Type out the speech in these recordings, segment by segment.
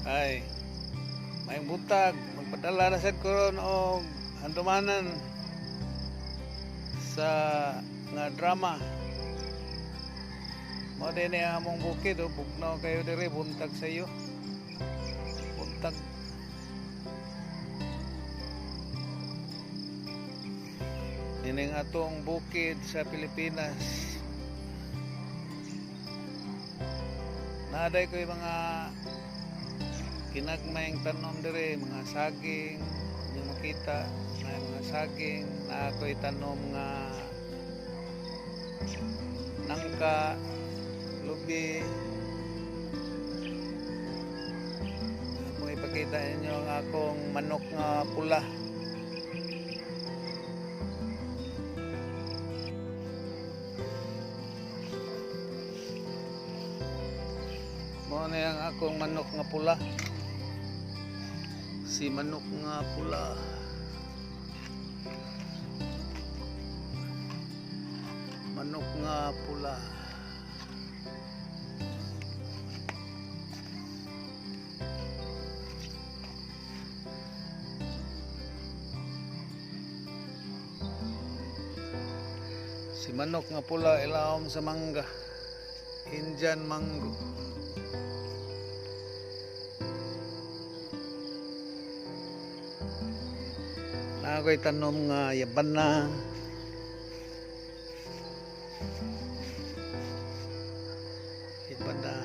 Ay, may butag. Magpadala na sad ko ron og handumanan sa nga drama. Mo din ni among bukid o bugnaw kayo diri buntag sa iyo. Buntag. Ining atong bukid sa Pilipinas. Naaday ko yung mga kinagmayang tanom diri, mga saging, yung makita, mga saging, na ako'y tanom nga nangka, lubi. Kung ipakita ninyo ang akong manok nga pula. Mo na ang akong manok nga pula. Si manok nga pula. Manok nga pula. Si manok nga pula ilawom sa mangga. Indian mango. Na ako'y tanom nga yabana. Yabana.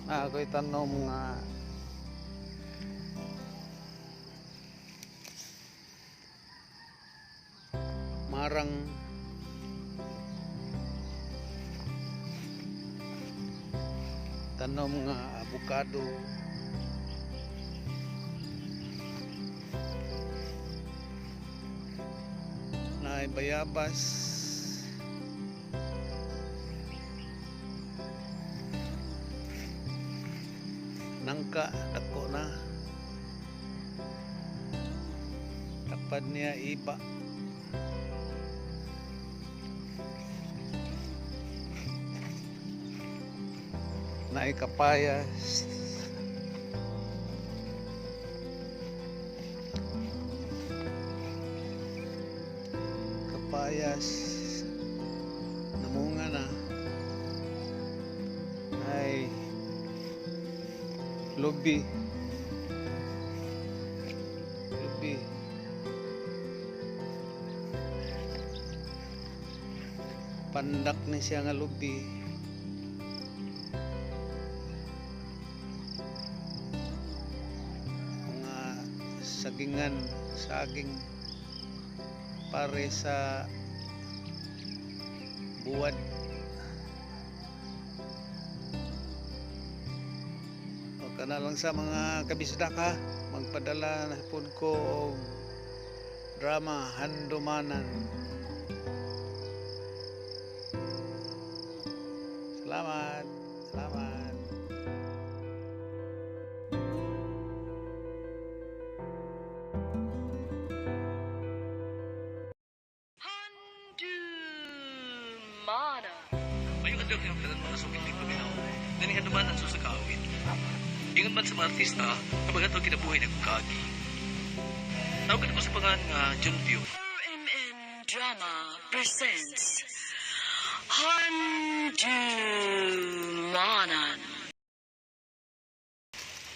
Na ako'y tanom nga marang. Tanom nga avocado. Na bayabas. Nangka dako na. Tapad niya iba. Na kapayas. Kapayas namunga na. Ay lubi. Lubi. Pandak ni siya nga lubi. Sagingan, saging pare sa buwad. O kana lang sa mga kabisda ka, magpadala na pud ko og drama handumanan. Salamat. Salamat. Mana. Ayun ang yung kanan mga sukit ng paminaw. Nanihan naman ang susakawin. Ingon man sa mga artista, kapag ito kinabuhay ng kagi. Tawag ko sa pangan nga Junpyo. RMN Drama presents Handumanan.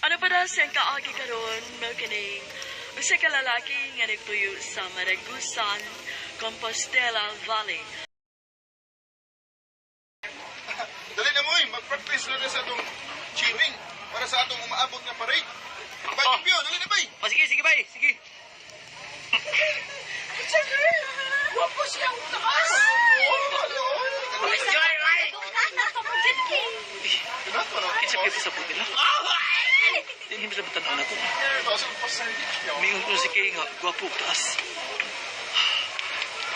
Ano pa na siyang kaagi karon mo kining usa ka lalaki nga nagpuyo sa Maragusan, Compostela Valley. Dali na mo mag-practice na sa atong cheering para sa atong umaabot nga parade. Bay, Pio, dali na bay. Sige, bay. Sige. Wapo siyang taas! Kinsa pito sa puti na. Hindi mo sa batan na ko. Mingon ko si Kay nga, gwapo taas.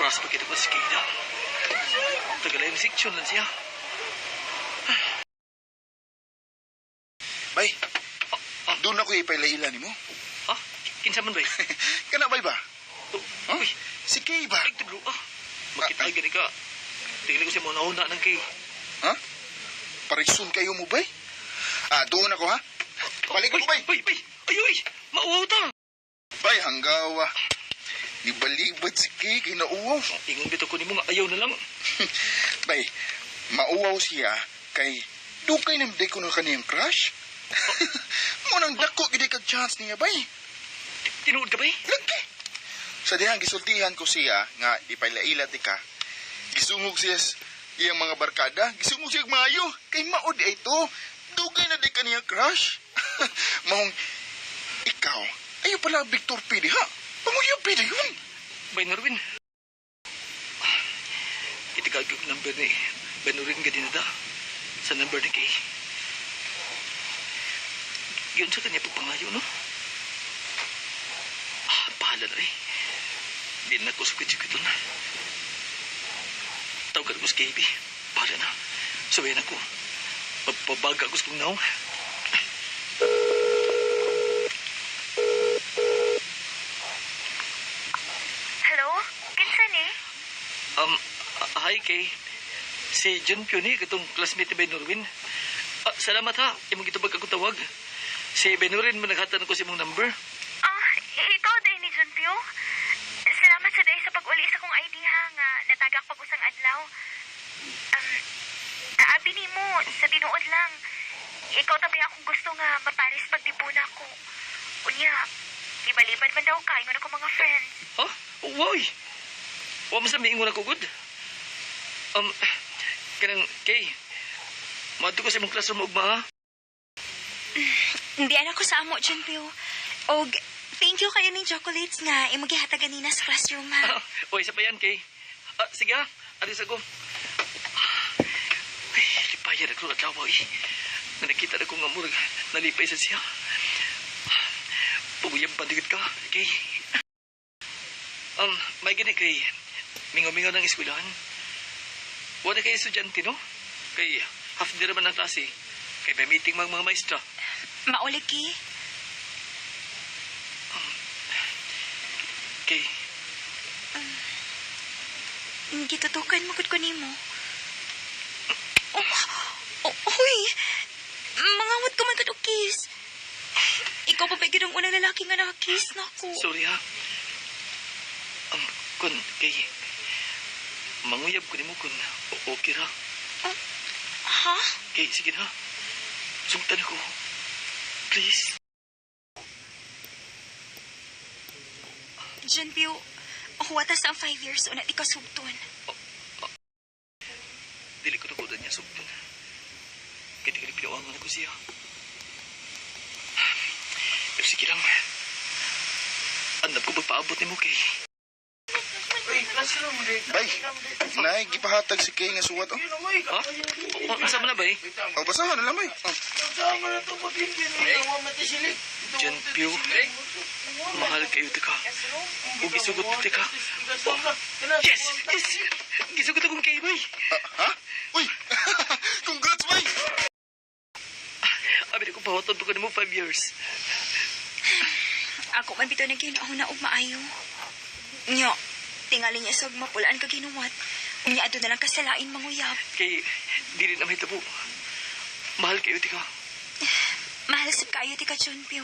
Paras pa kita pa si Kay na. Tagalayang section lang siya. Bay, doon ako ipailaila ni mo. Ha? Kinsa man bay? Kana bay ba? Uy, Kay ba? Ay, tiglo Makita gani ka. Tingnan ko siya mga nauna ng kay. Ha? Parison kayo mo, bay? Doon ako, ha? Balik ako, bay. Bay! Ayoy! Mauwaw ta! Bay, hanggawa. Nibalibad si Kay, kinauwaw. Ingon bito ko ni mo nga ayaw na lang. Bay, mauwaw siya kay dukay na ko na kaniyang crush. Munang dako gid kag chance niya, bay. Tinuod ka ba eh? Lagi. Sa dihang gisultihan ko siya nga ipailaila ti ka. Gisungog siya iyang mga barkada, gisungog siya maayo kay maod ito. Dugay na di kaniyang crush. Mahong ikaw, ayo pala Victor Pidi ha. Panguyaw Pidi yun. Bay Norwin. Itigagay ko number ni Bay Norwin ka din na da. Sa number ni Kay. Yun sa kanya pagpangayo, no? Bahala na eh. Di na ko sukit-sukit na. Tawagan ko sa KB. Bahala na. Sabihin ako. Magpabaga ko sa kong naong. Hello? Kinsa ni? Hi, Kay. Si John Pione, katong classmate ni Ben Norwin. Salamat ha. Imong gitubag ako tawag. Si Ben Norwin, managhatan ko sa imong number. Ikaw day ni Junpyo? Salamat sa day sa pag-uli sa kong ID ha nga natagak pag usang adlaw. Abi ni mo, sa tinuod lang. Ikaw tabi akong gusto nga maparis pagdipuna ko. Unya, ibalibad man daw ka, ingon ako mga friends. Ha? Woy! Wa man sa miingon ako, good. Kanang, Kay, maadto ko sa imong classroom ugma, ha? Hindi anak ko sa amo, Junpyo. Og, thank you kayo ng chocolates nga imong gihatag ganina sa classroom ha. Oy, isa pa yan, Kay. Sige, ha? Alis ako. Ay, lipayan ako at lawa, eh. Na nakita na ko nga murag, nalipay sa siya. Paguyang pandigit ka, Kay. May gani kay mingaw-mingaw ng eskwelahan. Wala kay estudyante, no? Kay half day naman ng klase. Kay may meeting mga maestra. Maulig ki. Kay, Gitutukan mo ko nimo. Uy! Mangamot ko man kadto kiss. Ikaw pa pagid ang unang lalaki nga nakakiss na ko. sorry ha. Kun, kay, manguyab ko ni mo kun okay ra. Ha? Kay, sige na. Sumtan ako. Please. Junpyo, watas ang 5 years o na di ka subton. Dili ko na ko niya sumtan. Kaya di ka nagpinawangan ako siya. Pero sige lang. Andap ko magpaabot ni mo kay. Bay, nay, gipahatag si Kay nga suwat, oh. Ha? Asa man na ba eh? Basahan na lang, bay. John Pio, mahal kayo, tika. O gisugot mo, tika. Yes! Yes! Gisugot akong kayo, bay. Ha? Uy! Congrats, bay! Abi na kong pahoton pa ko mo 5 years. Ako man bito na ginauna og maayo. Nyo, tingali niya sa mapulaan ka ginuwat. Unya ado na lang kasalain manguyab. Kay, di rin na may tabo. Mahal kayo, tika. Mahal sab kayo ti ka Junpyo.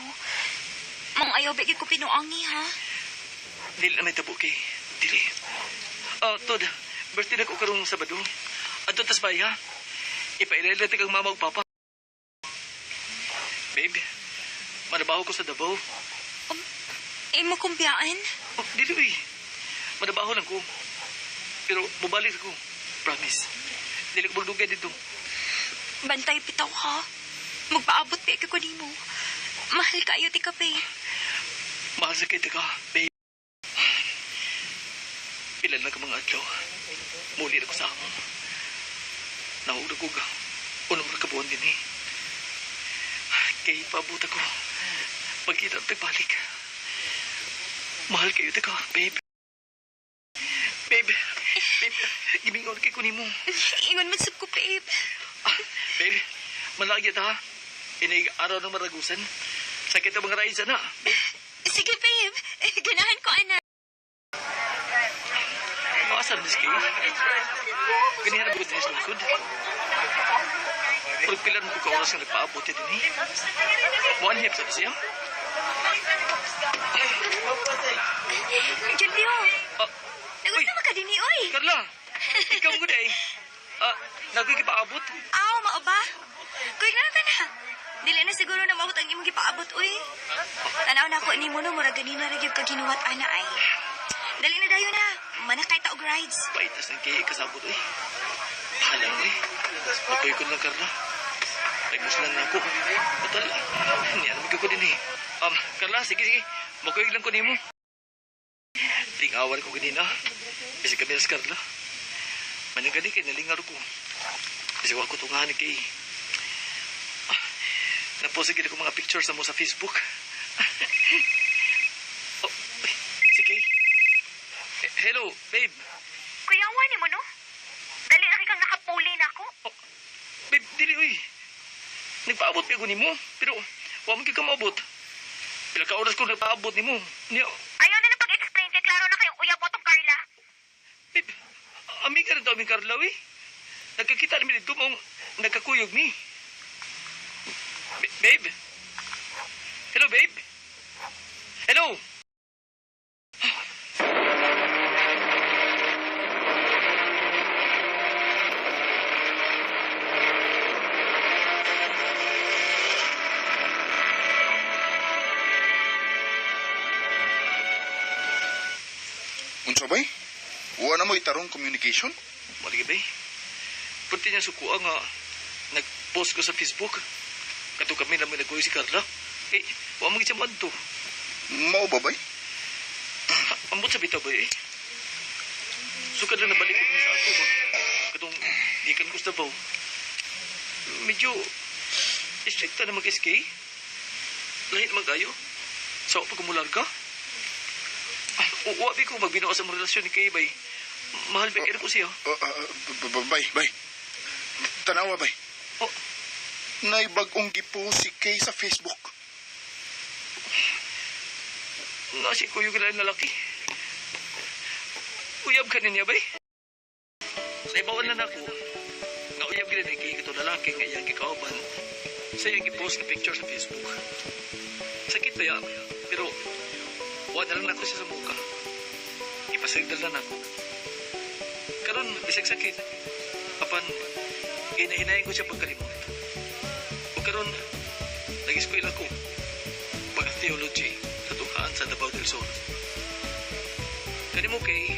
Mang ayaw bigay ko pinuangi ha. Dili na may tabo, kay. Dili. Tod, birthday na ko karong Sabado. Adto tas bay, ha? Ipailala kang mama ug papa. Babe, manabaho ko sa Davao. Imo kumbiyaan? Dili, uy. Manabaho lang ko. Pero bubalik ako. Promise. Dili ko magdugay dito. Bantay bitaw ha. Magpaabot pa ko nimo. Mahal kayo ti ka pe. Mahal sa kita ka, babe. Ilan lang ka mga adlaw. Muli na ko sa ako. Nahugdag ko ka. Unang markabuhan din eh. Kay paabot ako. Pagkita at pagbalik. Mahal kayo ka, babe. Babe. Babe. Gimingon kay kunin mo. Ingon man sab ko babe. Babe. Malagi ta ha. Inay araw ng maragusan. Sakit ang mga raisa na. Babe. Sige babe. Ganahan ko anak. Asa na kay? Ganihan na ba din sa lungsod? Pero pilan mo ka oras nga nagpaabot din eh. Muanhip sa siya? Julio, Ah, nagusto mo ka din oy. Carla, ikaw mo day. Nagkikipaabot? Aw, mao ba? Kuy na ta na. Dili na siguro na maabot ang imong gipaabot uy. Tanaw na ako nimo no murag ganina ra gyud ka ginuwat ana ay. Dali na dayo na. Manakay ta og rides. Paitas ng kaya kasabot eh. Halang eh. Makoy ko lang, Carla. Ay, muslan na ako. Batal. Niyan, ko din eh. Carla, sige. Makoy lang ko nimo. Tingawan ko ganina. Kasi kami sa Carla. Manang gani kay nalingar ko. Kasi wako tungahan kay. Napost ko mga pictures na mo sa Facebook. Sige. Hello, babe. Kuya, wani mo no? Dali na kang nakapuli na ako. Babe, dili, uy. Nagpaabot pa ni mo. Pero, huwag mo ka maabot. Pila ka oras ko nagpaabot ni mo. Niya, Ayaw na na pag-explain kay klaro na kayong uya mo tong Carla. babe, amiga rin daw aming Carla, uy. Nagkakita namin dito mong nagkakuyog mi. Babe? Hello, babe? Hello? Unsa bay? Wa na mo itarong communication? Malagi ba? Pwede niya sukuha nga nag-post ko sa Facebook. Kato kami namin nagkuyo si Carla. Eh, huwag mong itsaman to. Mao ba bay? Ambot sa bitaw ba eh? Sukad na nabalik ko sa ato ba? Katong ikan ko sa baw. Medyo istrikta na mag-SK. Lahit magayo. Sa pagkumular ka. Uwabi ko magbinawa sa mga relasyon ni Kay bay. Mahal ba ko siya? Bay. Tanawa bay. Oh, Naibag-ong gipo si Kay sa Facebook. nasi ko yung kailangan lalaki. Uyab ka niya bay? Naibawan na ako. Nga uyab ka ni Kay ito lalaki nga iyang gikauban. Sa iyang gipost na picture sa Facebook. Sakit ba yan? Pero wala lang ako siya sa muka. Ipasagdal na ako. Karon bisag sakit. Apan, hinahinayin ko siya pagkalimot. O karon, nag-eskwela ko. Pag-theology, sa Tuhaan sa Davao del Sur. Kani mo kay,